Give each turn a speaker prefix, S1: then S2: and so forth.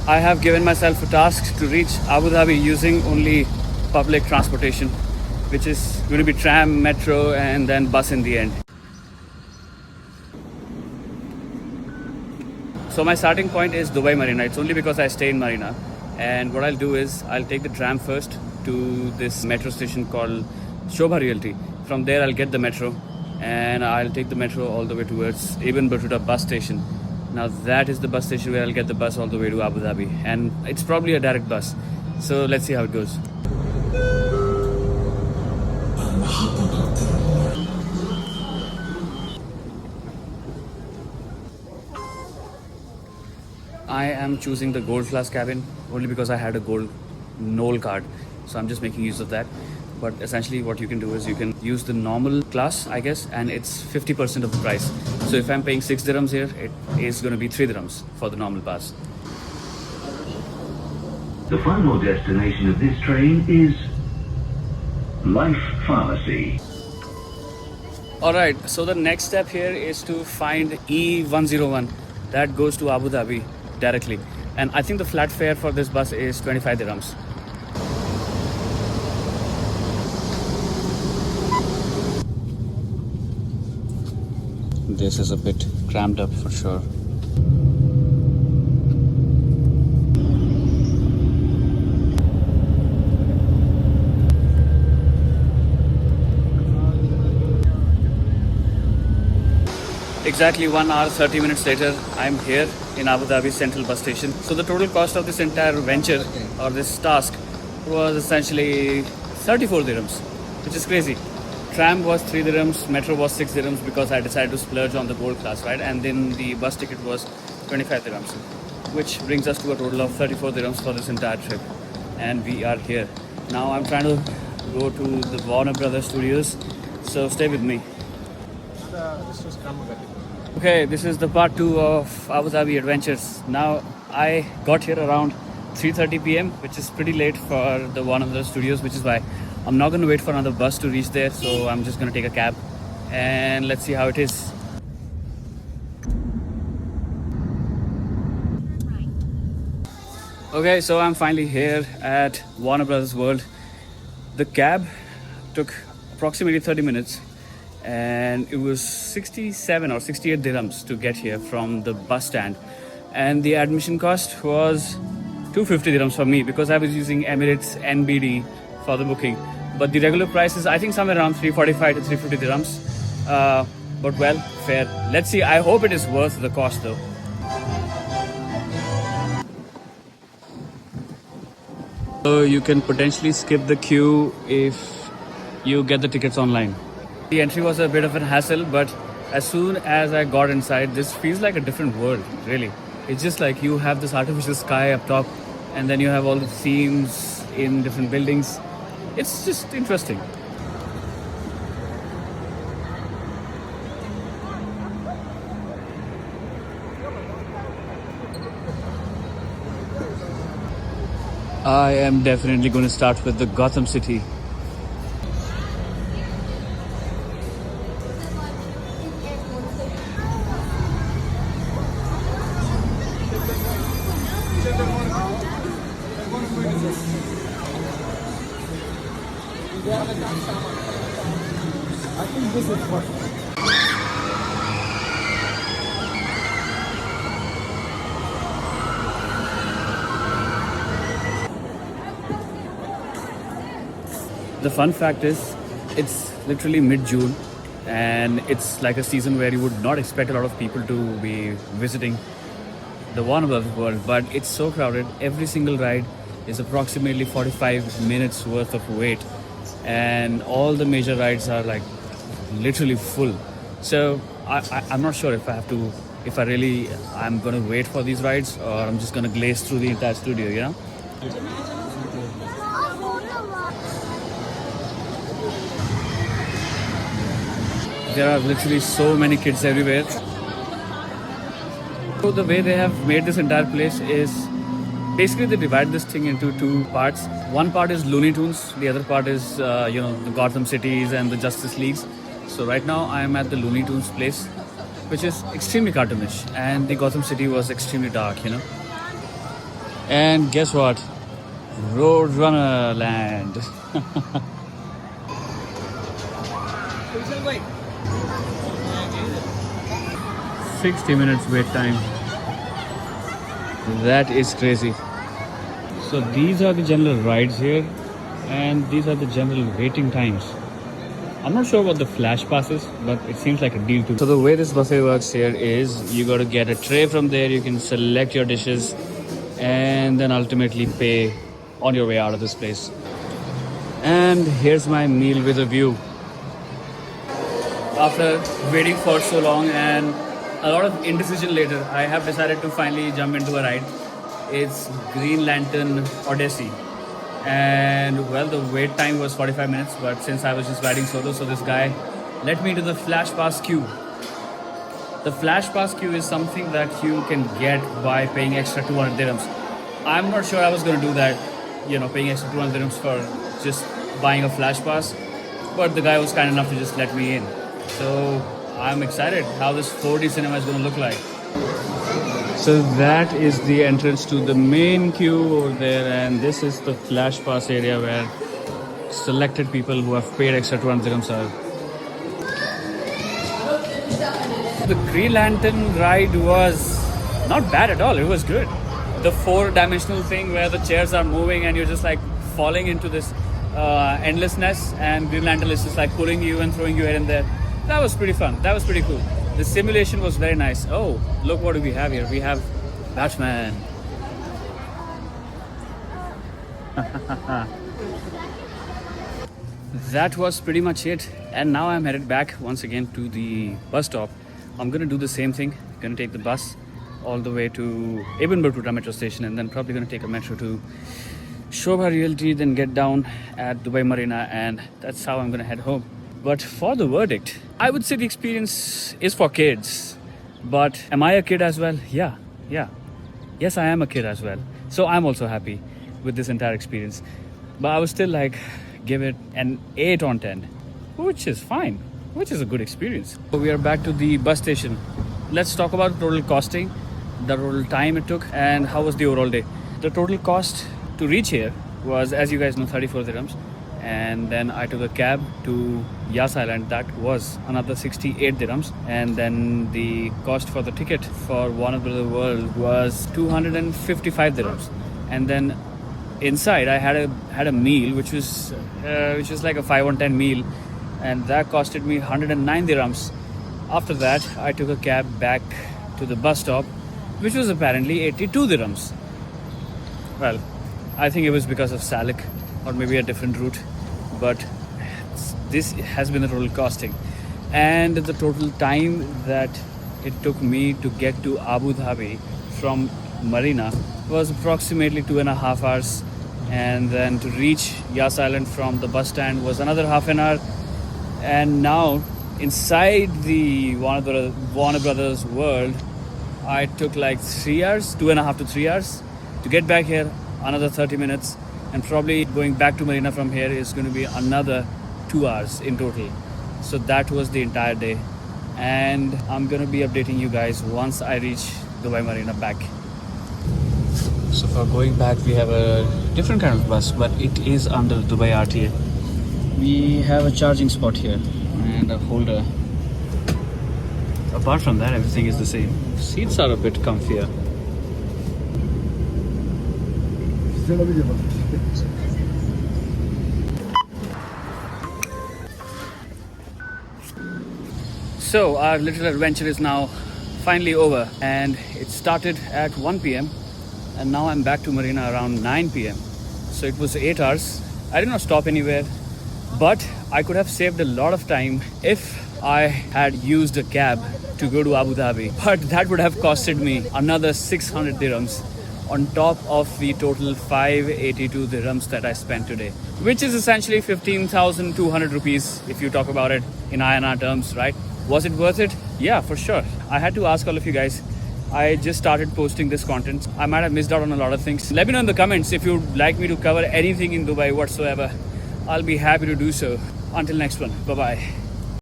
S1: I have given myself a task to reach Abu Dhabi using only public transportation, which is going to be tram, metro, and then bus in the end. So my starting point is Dubai Marina. It's only because I stay in Marina. And what I'll do is I'll take the tram first to this metro station called Shobha Realty. From there I'll get the metro and I'll take the metro all the way towards Ibn Battuta bus station. Now that is the bus station where I'll get the bus all the way to Abu Dhabi, and it's probably a direct bus. So let's see how it goes. I am choosing the gold class cabin only because I had a gold Knoll card. So I'm just making use of that. But essentially what you can do is you can use the normal class, I guess, and it's 50% of the price. So if I'm paying 6 dirhams here, it is going to be 3 dirhams for the normal pass.
S2: The final destination of this train is Life Pharmacy.
S1: Alright, so the next step here is to find E101 that goes to Abu Dhabi directly. And I think the flat fare for this bus is 25 dirhams. This is a bit crammed up for sure. Exactly 1 hour 30 minutes later, I'm here in Abu Dhabi Central Bus Station. So the total cost of this entire venture or this task was essentially 34 dirhams, which is crazy. Tram was 3 dirhams, metro was 6 dirhams because I decided to splurge on the gold class, right? And then the bus ticket was 25 dirhams, which brings us to a total of 34 dirhams for this entire trip. And we are here. Now I'm trying to go to the Warner Brothers studios, so stay with me. Okay, this is the part 2 of Abu Dhabi adventures. Now I got here around 3:30 p.m, which is pretty late for the Warner Brothers studios, which is why I'm not going to wait for another bus to reach there. So I'm just going to take a cab and let's see how it is. Okay, so I'm finally here at Warner Brothers World. The cab took approximately 30 minutes and it was 67 or 68 dirhams to get here from the bus stand. And the admission cost was 250 dirhams for me because I was using Emirates NBD for the booking. But the regular price is I think somewhere around 345 to 350 dirhams. But well, fair. Let's see. I hope it is worth the cost though. So you can potentially skip the queue if you get the tickets online. The entry was a bit of a hassle, but as soon as I got inside, this feels like a different world, really. It's just like you have this artificial sky up top and then you have all the themes in different buildings. It's just interesting. I am definitely going to start with the Gotham City.
S3: I think this is what.
S1: The fun fact is, it's literally mid-June and it's like a season where you would not expect a lot of people to be visiting the Warner Brothers World, but it's so crowded. Every single ride is approximately 45 minutes worth of wait, and all the major rides are like literally full. So I'm not sure if I'm gonna wait for these rides or I'm just gonna glaze through the entire studio, you know? There are literally so many kids everywhere. So the way they have made this entire place is basically they divide this thing into two parts. One part is Looney Tunes, the other part is the Gotham Cities and the Justice Leagues. So right now I am at the Looney Tunes place, which is extremely cartoonish, and the Gotham City was extremely dark, you know. And guess what? Roadrunner land. 60 minutes wait time. That is crazy. So these are the general rides here, and these are the general waiting times. I'm not sure about the flash passes, but it seems like a deal too. So the way this buffet works here is you got to get a tray from there, you can select your dishes, and then ultimately pay on your way out of this place. And here's my meal with a view. After waiting for so long and a lot of indecision later, I have decided to finally jump into a ride. It's Green Lantern Odyssey. And well, the wait time was 45 minutes, but since I was just riding solo, so this guy led me to the flash pass queue. The flash pass queue is something that you can get by paying extra 200 dirhams. I'm not sure I was going to do that, paying extra 200 dirhams for just buying a flash pass, but the guy was kind enough to just let me in. So I'm excited how this 4D cinema is going to look like. So that is the entrance to the main queue over there, and this is the flash pass area where selected people who have paid extra 200 dirhams are. The Green Lantern ride was not bad at all. It was good. The 4-dimensional thing where the chairs are moving and you're just like falling into this endlessness, and Green Lantern is just like pulling you and throwing you here and there. That was pretty fun. That was pretty cool. The simulation was very nice. Oh, look what do we have here. We have Batman. That was pretty much it. And now I'm headed back once again to the bus stop. I'm going to do the same thing. Going to take the bus all the way to Ibn Battuta metro station, and then probably going to take a metro to Shobha Realty, then get down at Dubai Marina, and that's how I'm going to head home. But for the verdict, I would say the experience is for kids. But am I a kid as well? Yeah. Yes, I am a kid as well. So I'm also happy with this entire experience. But I would still give it an 8 on 10, which is fine, which is a good experience. So we are back to the bus station. Let's talk about total costing, the total time it took, and how was the overall day. The total cost to reach here was, as you guys know, 34 dirhams. And then I took a cab to Yas Island. That was another 68 dirhams. And then the cost for the ticket for Warner Brothers World was 255 dirhams. And then inside I had a meal which was like a 5 on 10 meal, and that costed me 109 dirhams. After that, I took a cab back to the bus stop, which was apparently 82 dirhams. Well, I think it was because of Salik, or maybe a different route, but this has been the total costing. And the total time that it took me to get to Abu Dhabi from Marina was approximately 2.5 hours, and then to reach Yas Island from the bus stand was another half an hour. And now inside the Warner Brothers World, I took like 3 hours, 2.5 to 3 hours to get back here, another 30 minutes, and probably going back to Marina from here is going to be another 2 hours in total. So that was the entire day, and I'm going to be updating you guys once I reach Dubai Marina back. So for going back, we have a different kind of bus, but it is under Dubai RTA. We have a charging spot here and a holder. Apart from that, everything is the same. Seats are a bit comfier. So our little adventure is now finally over, and it started at 1 p.m. and now I'm back to Marina around 9 p.m. So it was 8 hours. I did not stop anywhere, but I could have saved a lot of time if I had used a cab to go to Abu Dhabi. But that would have costed me another 600 dirhams on top of the total 582 dirhams that I spent today, which is essentially 15,200 rupees if you talk about it in INR terms, right? Was it worth it? Yeah, for sure. I had to ask all of you guys. I just started posting this content. I might have missed out on a lot of things. Let me know in the comments if you'd like me to cover anything in Dubai whatsoever. I'll be happy to do so. Until next one. Bye-bye.